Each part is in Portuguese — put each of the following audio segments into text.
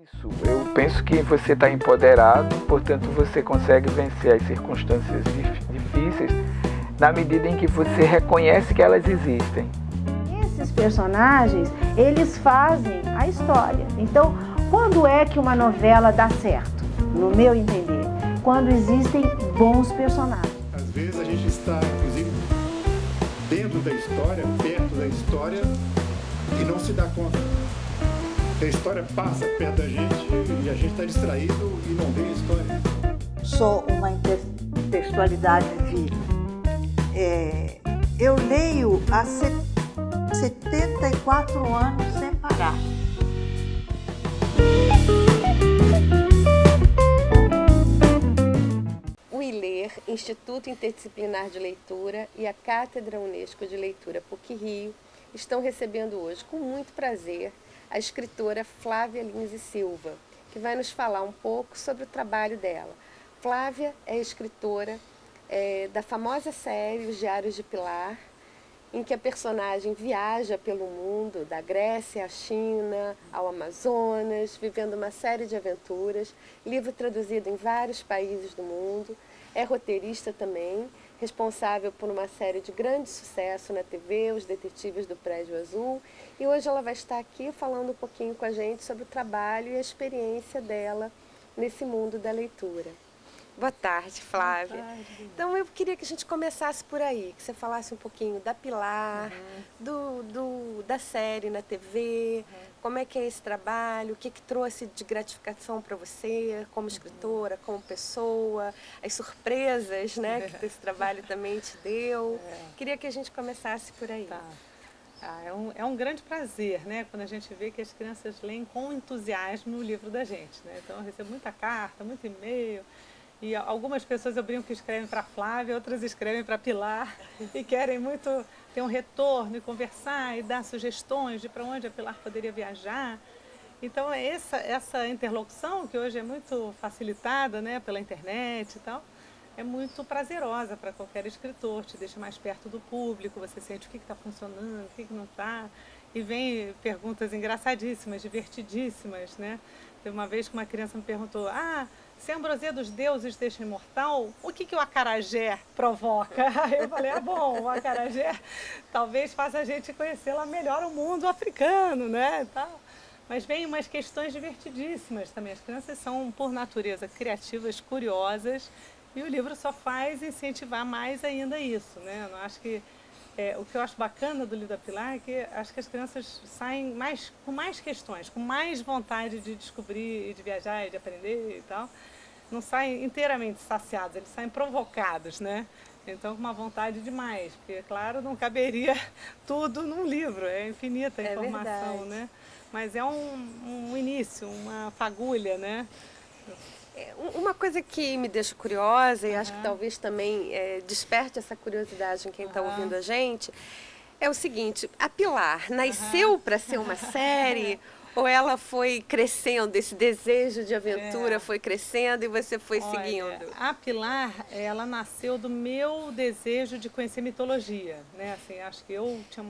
Isso, eu penso que você está empoderado, portanto você consegue vencer as circunstâncias difíceis na medida em que você reconhece que elas existem. Esses personagens, eles fazem a história. Então, quando é que uma novela dá certo? No meu entender, quando existem bons personagens. Às vezes a gente está, inclusive, dentro da história, perto da história, e não se dá conta. A história passa perto da gente e a gente está distraído e não vê a história. Sou uma intertextualidade viva. Eu leio há 74 anos sem parar. O ILER, Instituto Interdisciplinar de Leitura, e a Cátedra Unesco de Leitura PUC-Rio estão recebendo hoje, com muito prazer, a escritora Flávia Lins e Silva, que vai nos falar um pouco sobre o trabalho dela. Flávia é escritora da famosa série Os Diários de Pilar, em que a personagem viaja pelo mundo, da Grécia à China, ao Amazonas, vivendo uma série de aventuras, livro traduzido em vários países do mundo, é roteirista também, responsável por uma série de grande sucesso na TV, Os Detetives do Prédio Azul, e hoje ela vai estar aqui falando um pouquinho com a gente sobre o trabalho e a experiência dela nesse mundo da leitura. Boa tarde, Flávia. Boa tarde. Então eu queria que a gente começasse por aí, que você falasse um pouquinho da Pilar, da série na TV, como é que é esse trabalho, o que trouxe de gratificação para você como escritora, como pessoa, as surpresas, né, que esse trabalho também te deu. Queria que a gente começasse por aí. Tá. É um grande prazer, né, quando a gente vê que as crianças leem com entusiasmo o livro da gente, né? Então eu recebo muita carta, muito e-mail. E algumas pessoas eu brinco que escrevem para a Flávia, outras escrevem para a Pilar e querem muito ter um retorno e conversar e dar sugestões de para onde a Pilar poderia viajar. Então essa interlocução, que hoje é muito facilitada, né, pela internet e tal, é muito prazerosa para qualquer escritor, te deixa mais perto do público, você sente o que está funcionando, o que não está. E vem perguntas engraçadíssimas, divertidíssimas, né? Teve uma vez que uma criança me perguntou, se a ambrosia dos deuses deixa imortal, o que o acarajé provoca? Aí eu falei, bom, o acarajé talvez faça a gente conhecer lá melhor o mundo africano, né? Tal. Mas vem umas questões divertidíssimas também. As crianças são, por natureza, criativas, curiosas, e o livro só faz incentivar mais ainda isso, né? Eu acho que o que eu acho bacana do livro da Pilar é que acho que as crianças saem com mais questões, com mais vontade de descobrir, de viajar, de aprender e tal. Não saem inteiramente saciados, eles saem provocados, né? Então, com uma vontade demais, porque, claro, não caberia tudo num livro, é infinita a informação, verdade. né? Mas é um início, uma fagulha, né? Uma coisa que me deixa curiosa, e acho que talvez também desperte essa curiosidade em quem está ouvindo a gente, é o seguinte, a Pilar nasceu para ser uma série ou ela foi crescendo, esse desejo de aventura foi crescendo e você foi seguindo? A Pilar, ela nasceu do meu desejo de conhecer mitologia, né? Assim, acho que eu tinha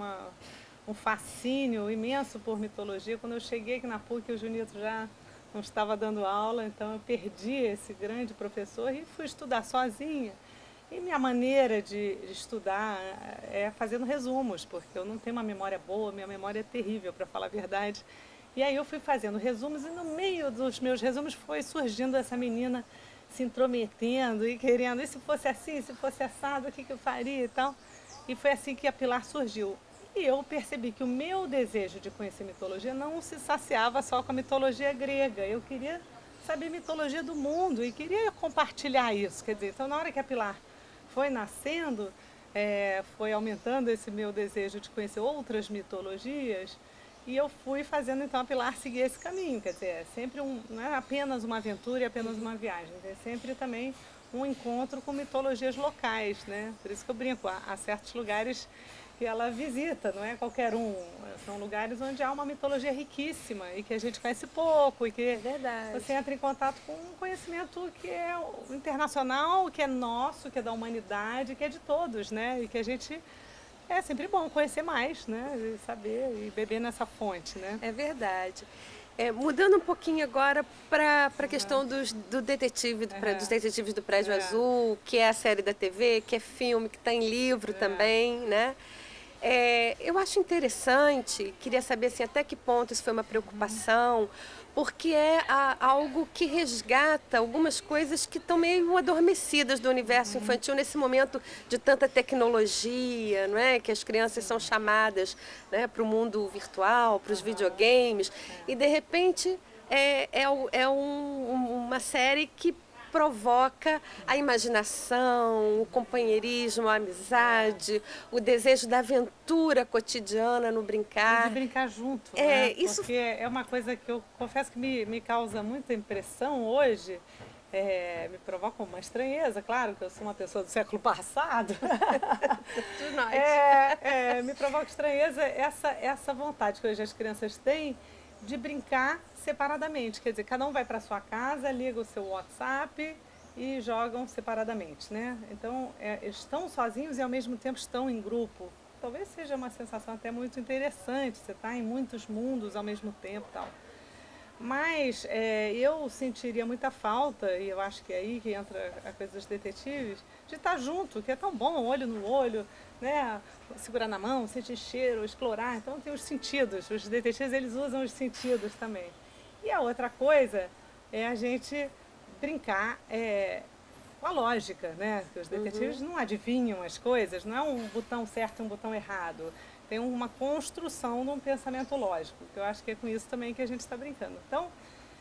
um fascínio imenso por mitologia. Quando eu cheguei aqui na PUC, o Junito já não estava dando aula, então eu perdi esse grande professor e fui estudar sozinha. E minha maneira de estudar é fazendo resumos, porque eu não tenho uma memória boa, minha memória é terrível, para falar a verdade. E aí eu fui fazendo resumos e no meio dos meus resumos foi surgindo essa menina se intrometendo e querendo, e se fosse assim, se fosse assado, o que eu faria e tal. E foi assim que a Pilar surgiu. E eu percebi que o meu desejo de conhecer mitologia não se saciava só com a mitologia grega. Eu queria saber mitologia do mundo e queria compartilhar isso. Quer dizer, então na hora que a Pilar foi nascendo, foi aumentando esse meu desejo de conhecer outras mitologias, e eu fui fazendo então a Pilar seguir esse caminho. Quer dizer, é sempre não é apenas uma aventura e apenas uma viagem, é sempre também um encontro com mitologias locais, né? Por isso que eu brinco, há certos lugares que ela visita, não é qualquer um. São lugares onde há uma mitologia riquíssima e que a gente conhece pouco e que você entra em contato com um conhecimento que é internacional, que é nosso, que é da humanidade, que é de todos, né? E que a gente é sempre bom conhecer mais, né? E saber e beber nessa fonte, né? É verdade. Mudando um pouquinho agora para a questão dos detetives do Prédio Azul, que é a série da TV, que é filme, que está em livro também, né? Eu acho interessante, queria saber assim, até que ponto isso foi uma preocupação, porque algo que resgata algumas coisas que estão meio adormecidas do universo infantil nesse momento de tanta tecnologia, não é? Que as crianças são chamadas, né, para o mundo virtual, para os videogames, e de repente uma série que provoca a imaginação, o companheirismo, a amizade, o desejo da aventura cotidiana no brincar. E de brincar junto, né? Porque é uma coisa que eu confesso que me causa muita impressão hoje, me provoca uma estranheza, claro que eu sou uma pessoa do século passado. Todos nós. Me provoca estranheza essa vontade que hoje as crianças têm de brincar separadamente, quer dizer, cada um vai para sua casa, liga o seu WhatsApp e jogam separadamente, né? Então, eles estão sozinhos e ao mesmo tempo estão em grupo. Talvez seja uma sensação até muito interessante, você está em muitos mundos ao mesmo tempo e tal. Mas eu sentiria muita falta, e eu acho que é aí que entra a coisa dos detetives, de estar junto, que é tão bom, olho no olho, né? Segurar na mão, sentir cheiro, explorar. Então tem os sentidos, os detetives eles usam os sentidos também. E a outra coisa é a gente brincar com a lógica, né? Que os detetives não adivinham as coisas, não é um botão certo e um botão errado. Tem uma construção de um pensamento lógico, que eu acho que é com isso também que a gente está brincando. Então,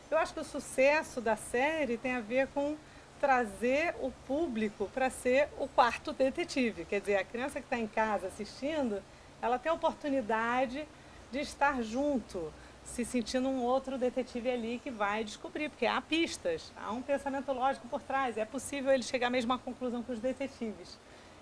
eu acho que o sucesso da série tem a ver com trazer o público para ser o quarto detetive. Quer dizer, a criança que está em casa assistindo, ela tem a oportunidade de estar junto, se sentindo um outro detetive ali que vai descobrir, porque há pistas, há um pensamento lógico por trás, é possível ele chegar à mesma conclusão que os detetives.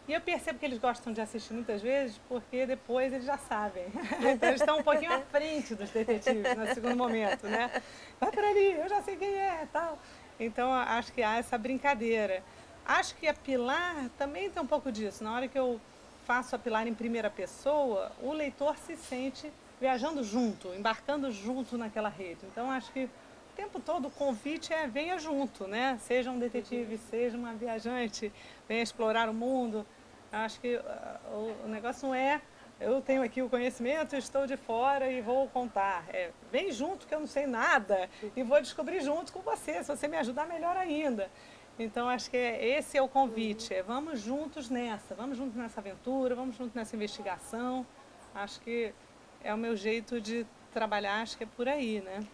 E eu percebo que eles gostam de assistir muitas vezes porque depois eles já sabem. Então eles estão um pouquinho à frente dos detetives no segundo momento, né? Vai por ali, eu já sei quem é, tal. Então acho que há essa brincadeira. Acho que a Pilar também tem um pouco disso. Na hora que eu faço a Pilar em primeira pessoa, o leitor se sente viajando junto, embarcando junto naquela rede. Então acho que o tempo todo o convite venha junto, né? Seja um detetive, seja uma viajante, venha explorar o mundo. Acho que o negócio não é eu tenho aqui o conhecimento, estou de fora e vou contar. Vem junto que eu não sei nada e vou descobrir junto com você. Se você me ajudar, melhor ainda. Então acho que esse é o convite. Vamos juntos nessa aventura, vamos juntos nessa investigação. Acho que é o meu jeito de trabalhar, acho que é por aí, né?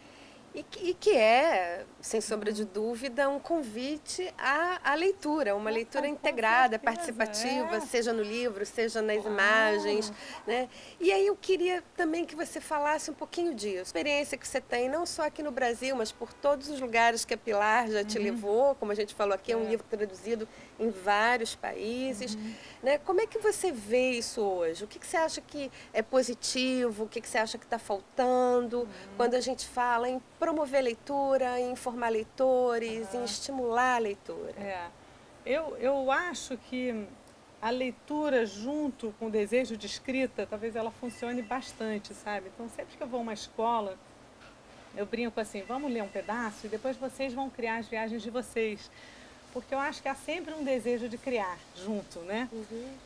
E que é, sem sombra de dúvida, um convite à leitura, uma leitura integrada, participativa, seja no livro, seja nas imagens, né? E aí eu queria também que você falasse um pouquinho disso. A experiência que você tem, não só aqui no Brasil, mas por todos os lugares que a Pilar já te levou, como a gente falou aqui, é um livro traduzido em vários países, né? Como é que você vê isso hoje? O que você acha que é positivo, o que você acha que está faltando, quando a gente fala em promover leitura, em informar leitores, em estimular a leitura? Eu acho que a leitura junto com o desejo de escrita, talvez ela funcione bastante, sabe? Então, sempre que eu vou a uma escola, eu brinco assim, vamos ler um pedaço e depois vocês vão criar as viagens de vocês. Porque eu acho que há sempre um desejo de criar junto, né?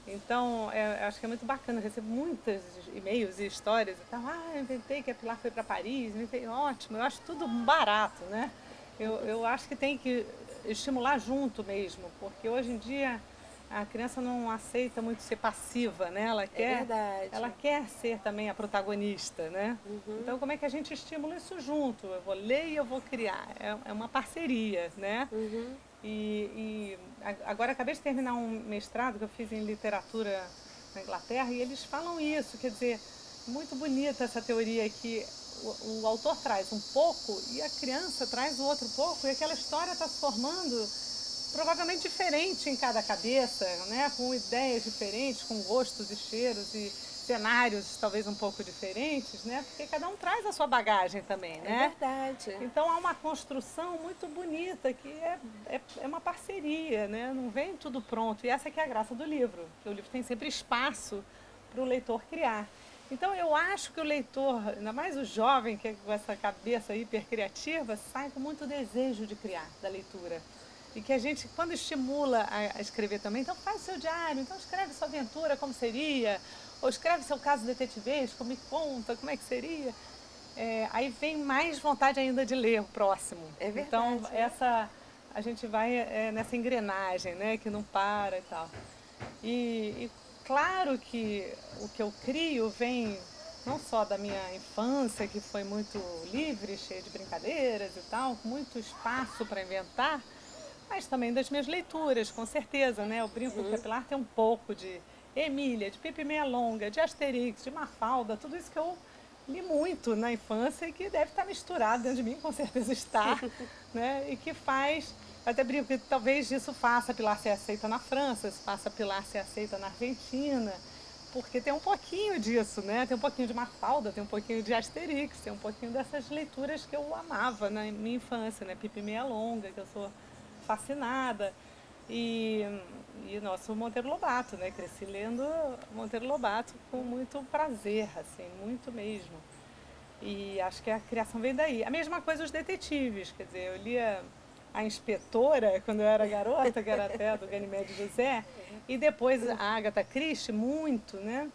Então, eu acho que é muito bacana, eu recebo muitos e-mails e histórias e tal. Eu inventei que a Pilar foi para Paris, ótimo, eu acho tudo barato, né? Eu acho que tem que estimular junto mesmo, porque hoje em dia a criança não aceita muito ser passiva, né? Ela quer ser também a protagonista, né? Então, como é que a gente estimula isso junto? Eu vou ler e eu vou criar. É uma parceria, né? E agora acabei de terminar um mestrado que eu fiz em literatura na Inglaterra e eles falam isso, quer dizer, muito bonita essa teoria que o autor traz um pouco e a criança traz o outro pouco e aquela história está se formando provavelmente diferente em cada cabeça, né? Com ideias diferentes, com gostos e cheiros e cenários talvez um pouco diferentes, né? Porque cada um traz a sua bagagem também, né? É verdade. Então há uma construção muito bonita que é uma parceria, né? Não vem tudo pronto. E essa que é a graça do livro, que o livro tem sempre espaço para o leitor criar. Então eu acho que o leitor, ainda mais o jovem, que é com essa cabeça hipercriativa, sai com muito desejo de criar da leitura. E que a gente, quando estimula a escrever também, então faz o seu diário, então escreve sua aventura, como seria, ou escreve seu caso detetivesco, me conta como é que seria. Aí vem mais vontade ainda de ler o próximo. É verdade, então, né? a gente vai nessa engrenagem, né, que não para e tal. E claro que o que eu crio vem não só da minha infância, que foi muito livre, cheia de brincadeiras e tal, com muito espaço para inventar, mas também das minhas leituras, com certeza, né? Eu brinco que a Pilar tem um pouco de Emília, de Pipe Meia Longa, de Asterix, de Mafalda, tudo isso que eu li muito na infância e que deve estar misturado dentro de mim, com certeza está, né? E que faz, até brinco que talvez isso faça a Pilar ser aceita na França, faça a Pilar ser aceita na Argentina, porque tem um pouquinho disso, né? Tem um pouquinho de Mafalda, tem um pouquinho de Asterix, tem um pouquinho dessas leituras que eu amava na minha infância, né? Pipe Meia Longa, que eu sou fascinada. E nosso Monteiro Lobato, né? Cresci lendo Monteiro Lobato com muito prazer, assim, muito mesmo. E acho que a criação vem daí. A mesma coisa os detetives, quer dizer, eu lia A Inspetora quando eu era garota, que era até do Ganymede José, e depois a Agatha Christie, muito, né?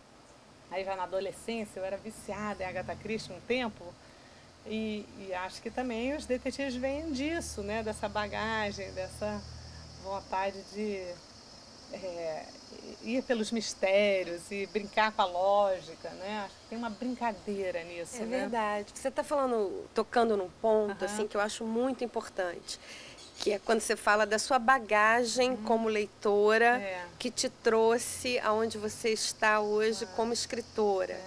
Aí já na adolescência eu era viciada em Agatha Christie um tempo, e acho que também os detetives vêm disso, né? Dessa bagagem, dessa vontade de ir pelos mistérios e brincar com a lógica, né? Acho que tem uma brincadeira nisso, É né? verdade. Você está tocando num ponto assim que eu acho muito importante, que é quando você fala da sua bagagem como leitora, que te trouxe aonde você está hoje como escritora.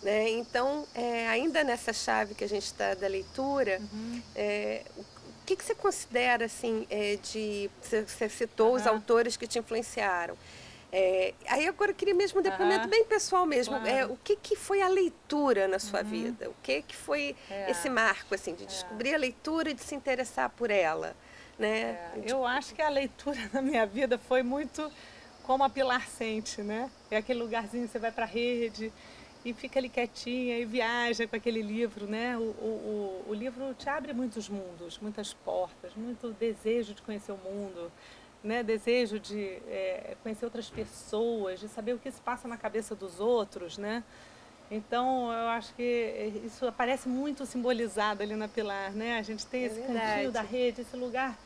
Né? Então, ainda nessa chave que a gente está da leitura, o que você considera, assim, você citou os autores que te influenciaram. Aí agora eu queria mesmo um depoimento bem pessoal mesmo. Claro. O que foi a leitura na sua vida? O que foi esse marco, assim, de descobrir a leitura e de se interessar por ela? Né? Eu acho que a leitura na minha vida foi muito como a Pilar sente, né? É aquele lugarzinho que você vai para a rede e fica ali quietinha e viaja com aquele livro, né? O livro te abre muitos mundos, muitas portas, muito desejo de conhecer o mundo, né? Desejo de conhecer outras pessoas, de saber o que se passa na cabeça dos outros, né? Então, eu acho que isso aparece muito simbolizado ali na Pilar, né? A gente tem esse cantinho da rede, esse lugar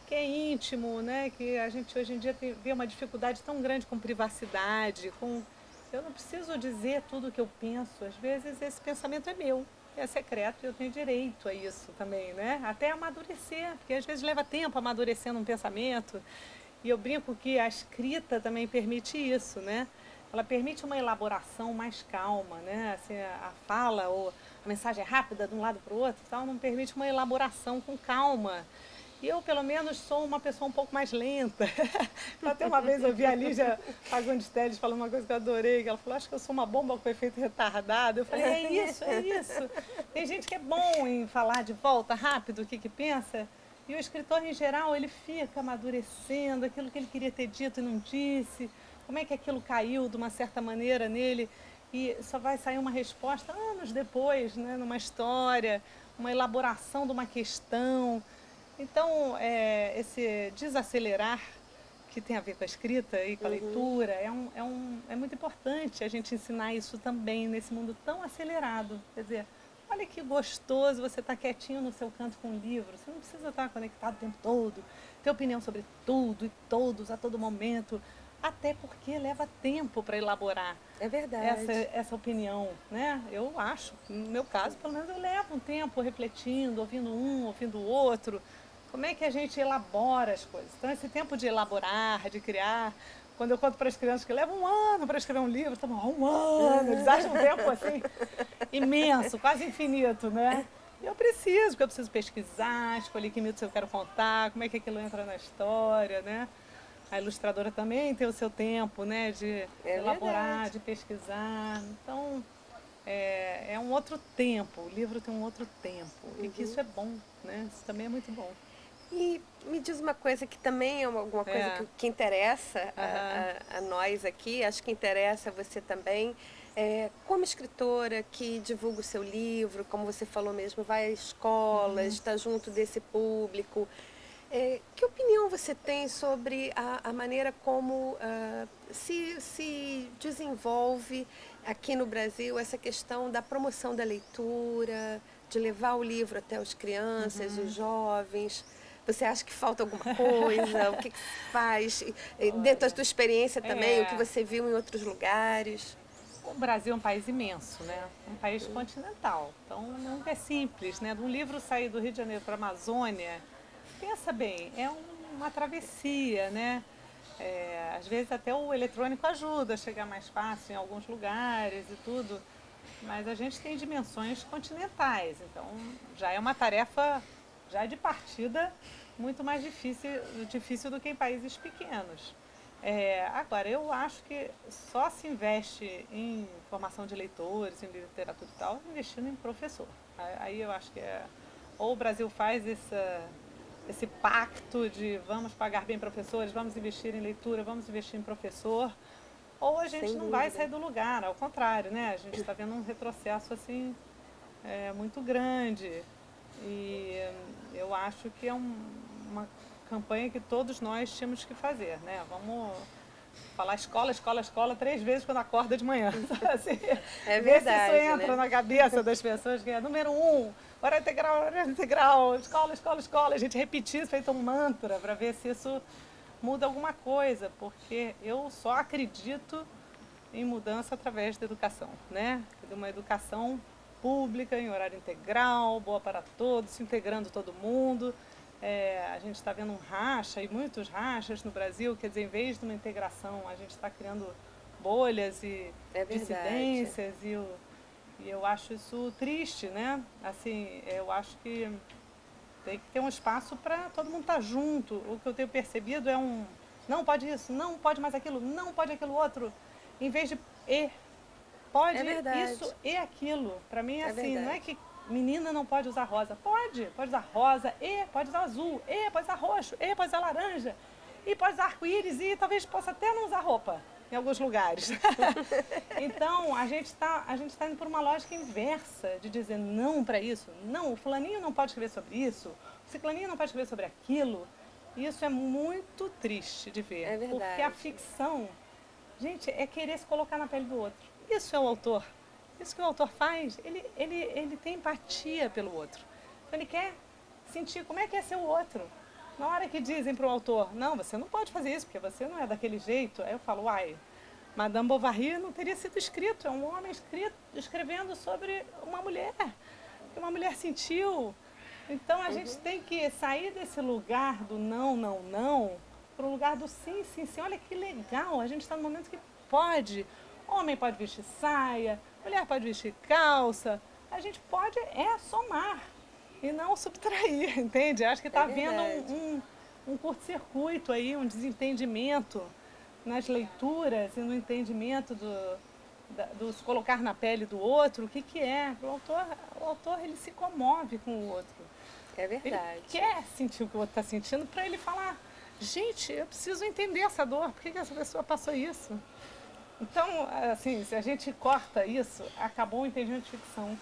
que é íntimo, né? Que a gente hoje em dia vê uma dificuldade tão grande com privacidade, com... Eu não preciso dizer tudo o que eu penso, às vezes esse pensamento é meu, é secreto e eu tenho direito a isso também, né? Até amadurecer, porque às vezes leva tempo amadurecendo um pensamento. E eu brinco que a escrita também permite isso, né? Ela permite uma elaboração mais calma, né? Assim, a fala ou a mensagem rápida de um lado para o outro, tal, não permite uma elaboração com calma. E eu, pelo menos, sou uma pessoa um pouco mais lenta. Até uma vez eu vi a Lígia Fagundes Telles falando uma coisa que eu adorei, que ela falou, acho que eu sou uma bomba com efeito retardado. Eu falei, é isso, é isso. Tem gente que é bom em falar de volta rápido o que pensa, e o escritor, em geral, ele fica amadurecendo aquilo que ele queria ter dito e não disse, como é que aquilo caiu de uma certa maneira nele, e só vai sair uma resposta anos depois, né, numa história, uma elaboração de uma questão. Então, esse desacelerar, que tem a ver com a escrita e com a leitura, é muito importante a gente ensinar isso também nesse mundo tão acelerado. Quer dizer, olha que gostoso você estar quietinho no seu canto com um livro. Você não precisa estar conectado o tempo todo, ter opinião sobre tudo e todos a todo momento, até porque leva tempo para elaborar essa opinião, né? Eu acho, no meu caso, pelo menos eu levo um tempo refletindo, ouvindo um, ouvindo o outro. Como é que a gente elabora as coisas? Então, esse tempo de elaborar, de criar, quando eu conto para as crianças que leva um ano para escrever um livro, estão um ano, eles acham um tempo assim imenso, quase infinito, né? E eu preciso, porque eu preciso pesquisar, escolher que mitos eu quero contar, como é que aquilo entra na história, né? A ilustradora também tem o seu tempo, né? De elaborar, de pesquisar. Então, é um outro tempo, o livro tem um outro tempo. E que isso é bom, né? Isso também é muito bom. E me diz uma coisa que também é alguma coisa que interessa a nós aqui, acho que interessa a você também. Como escritora que divulga o seu livro, como você falou mesmo, vai a escolas, está junto desse público, que opinião você tem sobre a maneira como se desenvolve aqui no Brasil essa questão da promoção da leitura, de levar o livro até as crianças, os jovens? Você acha que falta alguma coisa? O que se faz? Dentro da sua experiência também, o que você viu em outros lugares? O Brasil é um país imenso, né? Um país continental. Então, nunca é simples, né? De um livro sair do Rio de Janeiro para a Amazônia, pensa bem, é uma travessia, né? Às vezes até o eletrônico ajuda a chegar mais fácil em alguns lugares e tudo, mas a gente tem dimensões continentais, então já é uma tarefa já de partida muito mais difícil do que em países pequenos. Agora, eu acho que só se investe em formação de leitores, em literatura e tal, investindo em professor. Aí eu acho que ou o Brasil faz esse pacto de vamos pagar bem professores, vamos investir em leitura, vamos investir em professor, ou a gente não vai sair do lugar, ao contrário, né? A gente está vendo um retrocesso assim muito grande e eu acho que é uma campanha que todos nós tínhamos que fazer, né? Vamos falar escola, escola, escola 3 vezes quando acorda de manhã. Assim, É ver se verdade, isso entra né? na cabeça das pessoas, que é número 1, hora integral, escola, escola, escola. A gente repetir isso, feito um mantra, para ver se isso muda alguma coisa, porque eu só acredito em mudança através da educação, né? De uma educação pública, em horário integral, boa para todos, integrando todo mundo. A gente está vendo um racha, e muitos rachas no Brasil, quer dizer, em vez de uma integração, a gente está criando bolhas e dissidências, e eu acho isso triste, né? Assim, eu acho que tem que ter um espaço para todo mundo estar junto. O que eu tenho percebido é não pode isso, não pode mais aquilo, não pode aquilo outro, em vez de pode isso e aquilo. Para mim é assim, não é que menina não pode usar rosa. Pode usar rosa, pode usar azul, pode usar roxo, pode usar laranja, e pode usar arco-íris, e talvez possa até não usar roupa em alguns lugares. Então, a gente tá indo por uma lógica inversa de dizer não para isso. Não, o fulaninho não pode escrever sobre isso, o ciclaninho não pode escrever sobre aquilo. Isso é muito triste de ver. É verdade. Porque a ficção, gente, é querer se colocar na pele do outro. Isso é o autor. Isso que o autor faz, ele tem empatia pelo outro. Então, ele quer sentir como é que é ser o outro. Na hora que dizem para o autor, não, você não pode fazer isso, porque você não é daquele jeito, aí eu falo, uai, Madame Bovary não teria sido escrito, é um homem escrevendo sobre uma mulher, que uma mulher sentiu. Então, a gente tem que sair desse lugar do não, não, não, para o lugar do sim, sim, sim. Olha que legal, a gente está no momento que pode. Homem pode vestir saia, mulher pode vestir calça. A gente pode somar e não subtrair, entende? Acho que está havendo um curto-circuito aí, um desentendimento nas leituras e no entendimento do se colocar na pele do outro. O que é? O autor ele se comove com o outro. É verdade. Ele quer sentir o que o outro está sentindo para ele falar, gente, eu preciso entender essa dor, por que essa pessoa passou isso? Então, assim, se a gente corta isso, acabou o entendimento de ficção.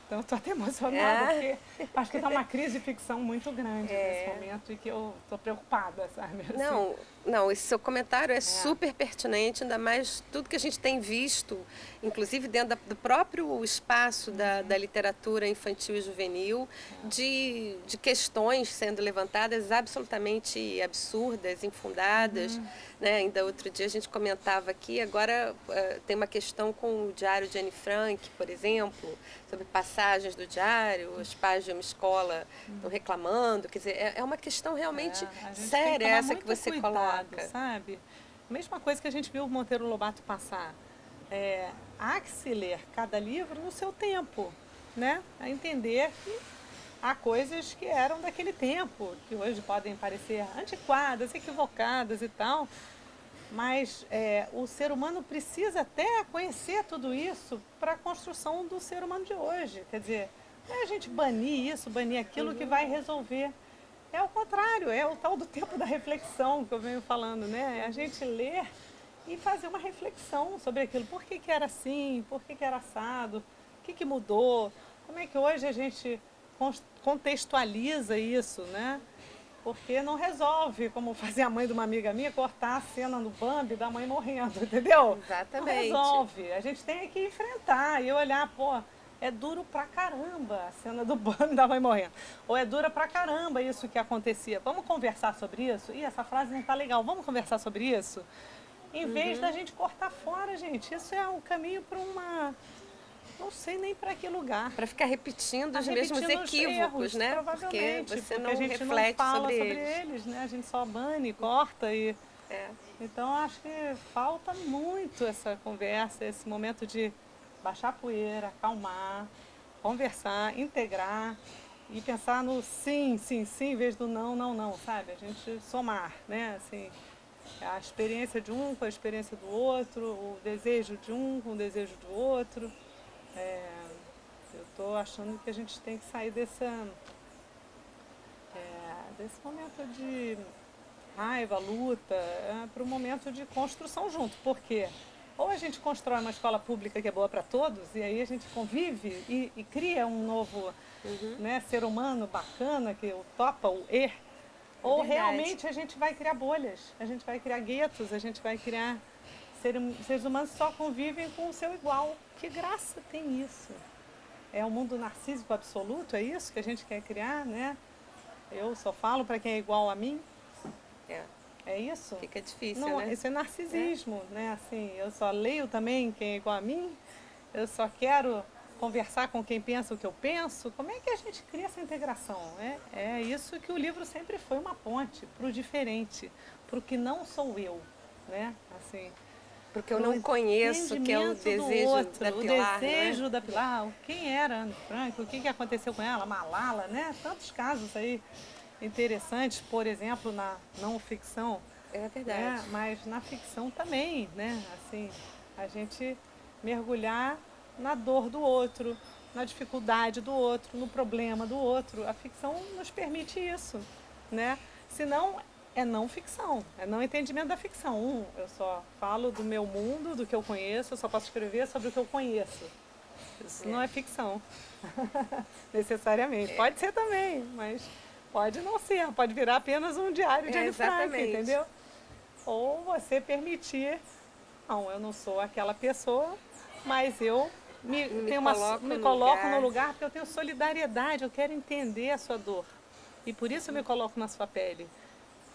Então, eu estou até emocionada, porque acho que está uma crise de ficção muito grande nesse momento e que eu estou preocupada, sabe? Assim. Não, esse seu comentário é super pertinente, ainda mais tudo que a gente tem visto, inclusive dentro do próprio espaço da literatura infantil e juvenil, de questões sendo levantadas absolutamente absurdas, infundadas. Né? Ainda outro dia a gente comentava aqui, agora tem uma questão com o diário de Anne Frank, por exemplo, sobre passagens do diário, os pais de uma escola estão reclamando, quer dizer, é uma questão realmente séria essa que você coloca. Sabe? Mesma coisa que a gente viu o Monteiro Lobato passar. Há que se ler cada livro no seu tempo, né? A entender que há coisas que eram daquele tempo, que hoje podem parecer antiquadas, equivocadas e tal, mas o ser humano precisa até conhecer tudo isso para a construção do ser humano de hoje. Quer dizer, não é a gente banir isso, banir aquilo que vai resolver. É o contrário, é o tal do tempo da reflexão que eu venho falando, né? É a gente ler e fazer uma reflexão sobre aquilo. Por que que era assim? Por que que era assado? O que que mudou? Como é que hoje a gente contextualiza isso, né? Porque não resolve, como fazia a mãe de uma amiga minha, cortar a cena no Bambi da mãe morrendo, entendeu? Exatamente. Não resolve. A gente tem que enfrentar e olhar, pô, é duro pra caramba a cena do Bambi da mãe morrendo. Ou é dura pra caramba isso que acontecia. Vamos conversar sobre isso? Ih, essa frase não tá legal, vamos conversar sobre isso? Em vez da gente cortar fora, gente, isso é um caminho para uma... Não sei nem para que lugar. Para ficar repetindo os Repetindo mesmos os equívocos, erros, né? Porque provavelmente, você porque não a gente reflete não fala sobre sobre eles. né? A gente só bane, corta e... É. Então, acho que falta muito essa conversa, esse momento de baixar a poeira, acalmar, conversar, integrar e pensar no sim, sim, sim, em vez do não, não, não, sabe? A gente somar, né? Assim, a experiência de um com a experiência do outro, o desejo de um com o desejo do outro. Eu estou achando que a gente tem que sair desse momento de raiva, luta, para um momento de construção junto. Por quê? Ou a gente constrói uma escola pública que é boa para todos, e aí a gente convive e cria um novo né, ser humano bacana, que topa o ou verdade. realmente a gente vai criar bolhas, a gente vai criar guetos, a gente vai criar seres humanos que só convivem com o seu igual. Que graça tem isso? É um mundo narcísico absoluto, é isso que a gente quer criar, né? Eu só falo para quem é igual a mim. É isso? Fica difícil, Não, né? esse é narcisismo, né? Assim, eu só leio também quem é igual a mim, eu só quero conversar com quem pensa o que eu penso. Como é que a gente cria essa integração? É isso que o livro sempre foi uma ponte para o diferente, para o que não sou eu, né? Assim, Porque eu não conheço, que é o desejo outro, da Pilar, o desejo né? da Pilar, quem era Anne Frank, o que aconteceu com ela, Malala, né? Tantos casos aí interessantes, por exemplo, na não ficção. É verdade. Mas na ficção também, né? Assim, a gente mergulhar na dor do outro, na dificuldade do outro, no problema do outro. A ficção nos permite isso, né? Senão é não ficção, é não entendimento da ficção. Eu só falo do meu mundo, do que eu conheço, eu só posso escrever sobre o que eu conheço. Isso não é ficção, necessariamente. Pode ser também, mas pode não ser, pode virar apenas um diário de Anne Frank, entendeu? Ou você permitir, não, eu não sou aquela pessoa, mas eu me coloco no lugar porque eu tenho solidariedade, eu quero entender a sua dor. E por isso eu me coloco na sua pele.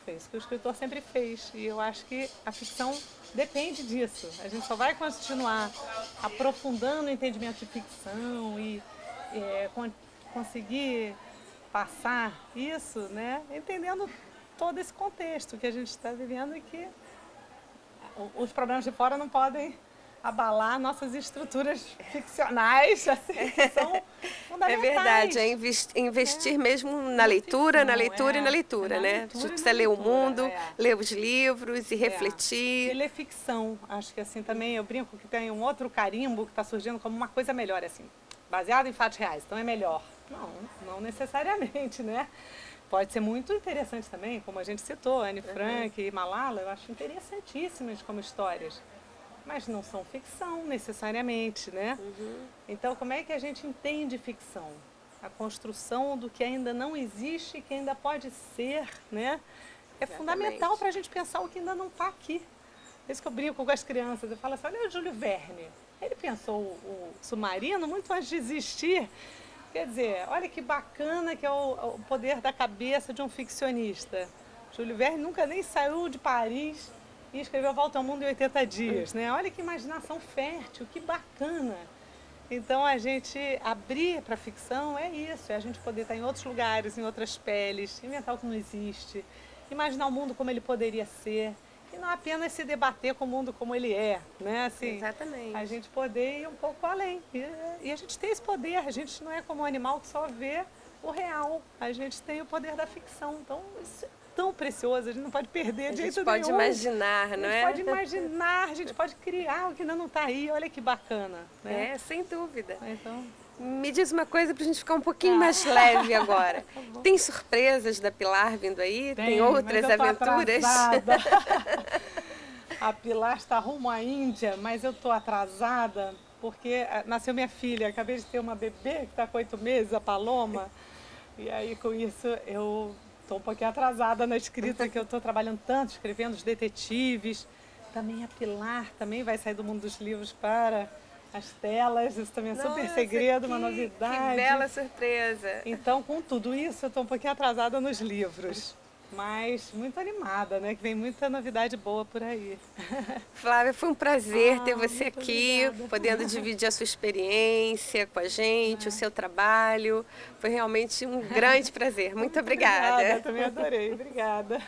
Foi isso que o escritor sempre fez. E eu acho que a ficção depende disso. A gente só vai continuar aprofundando o entendimento de ficção e conseguir passar isso, né? Entendendo todo esse contexto que a gente está vivendo e que os problemas de fora não podem abalar nossas estruturas ficcionais, assim, que são fundamentais. É verdade, é investir mesmo na leitura, na leitura e na leitura, né? A gente precisa ler o mundo, ler os livros e refletir. E ler ficção, acho que assim também, eu brinco que tem um outro carimbo que está surgindo como uma coisa melhor, assim, baseado em fatos reais, então é melhor. Não necessariamente, né? Pode ser muito interessante também, como a gente citou, Anne Frank e Malala, eu acho interessantíssimas como histórias. Mas não são ficção necessariamente, né? Então, como é que a gente entende ficção? A construção do que ainda não existe e que ainda pode ser, né? É fundamental para a gente pensar o que ainda não está aqui. É isso que eu brinco com as crianças. Eu falo assim, olha o Júlio Verne. Ele pensou o submarino muito antes de existir. Quer dizer, olha que bacana que é o poder da cabeça de um ficcionista. Júlio Verne nunca nem saiu de Paris e escreveu Volta ao Mundo em 80 dias, né? Olha que imaginação fértil, que bacana. Então, a gente abrir para a ficção é isso, é a gente poder estar em outros lugares, em outras peles, inventar o que não existe, imaginar o mundo como ele poderia ser, e não apenas se debater com o mundo como ele é, né? Assim, exatamente. A gente poder ir um pouco além. E a gente tem esse poder, a gente não é como um animal que só vê o real, a gente tem o poder da ficção. Então, isso é tão precioso, a gente não pode perder de jeito nenhum. A gente pode imaginar, não é? A gente pode imaginar, a gente pode criar o que ainda não está aí, olha que bacana. Né? É, sem dúvida. Então, me diz uma coisa para a gente ficar um pouquinho mais leve agora. Tem surpresas da Pilar vindo aí? Tem outras aventuras? A Pilar está rumo à Índia, mas eu estou atrasada porque nasceu minha filha. Acabei de ter uma bebê que está com 8 meses, a Paloma. E aí, com isso, eu estou um pouquinho atrasada na escrita, que eu estou trabalhando tanto, escrevendo os detetives. Também a Pilar também vai sair do mundo dos livros para as telas. Isso também é super segredo, uma novidade. Que bela surpresa. Então, com tudo isso, eu estou um pouquinho atrasada nos livros. Mas muito animada, né? Que vem muita novidade boa por aí. Flávia, foi um prazer ter você muito aqui, obrigada. podendo dividir a sua experiência com a gente, o seu trabalho. Foi realmente um grande prazer. Muito obrigada. Também adorei. Obrigada.